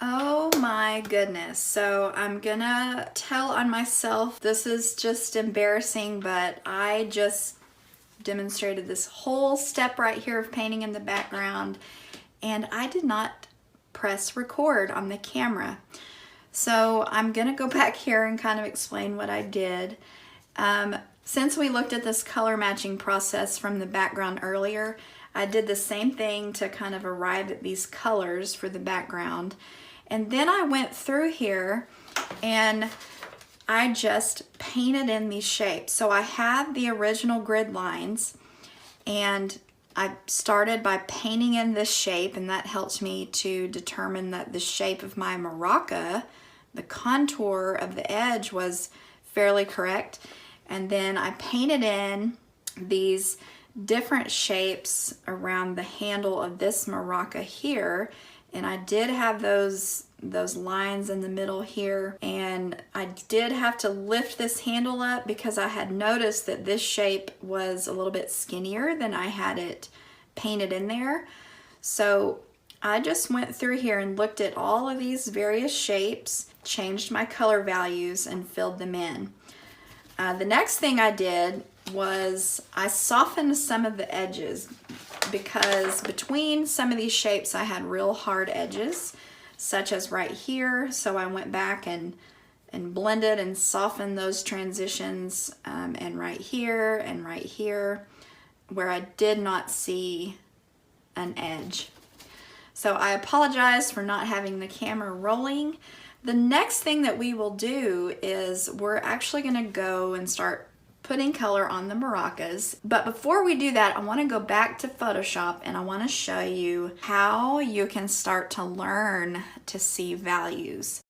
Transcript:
Oh my goodness. So I'm gonna tell on myself. This is just embarrassing, but I just demonstrated this whole step right here of painting in the background, and I did not press record on the camera. So I'm gonna go back here and kind of explain what I did. Since we looked at this color matching process from the background earlier, I did the same thing to kind of arrive at these colors for the background. And then I went through here and I just painted in these shapes. So I had the original grid lines and I started by painting in this shape, and that helped me to determine that the shape of my maraca, the contour of the edge, was fairly correct. And then I painted in these different shapes around the handle of this maraca here, and I did have those lines in the middle here, and I did have to lift this handle up because I had noticed that this shape was a little bit skinnier than I had it painted in there. So I just went through here and looked at all of these various shapes, changed my color values, and filled them in. The next thing I did was I softened some of the edges, because between some of these shapes I had real hard edges, such as right here. So I went back and blended and softened those transitions, and right here where I did not see an edge. So I apologize for not having the camera rolling. The next thing that we will do is we're actually going to go and start putting color on the maracas. But before we do that, I want to go back to Photoshop and I want to show you how you can start to learn to see values.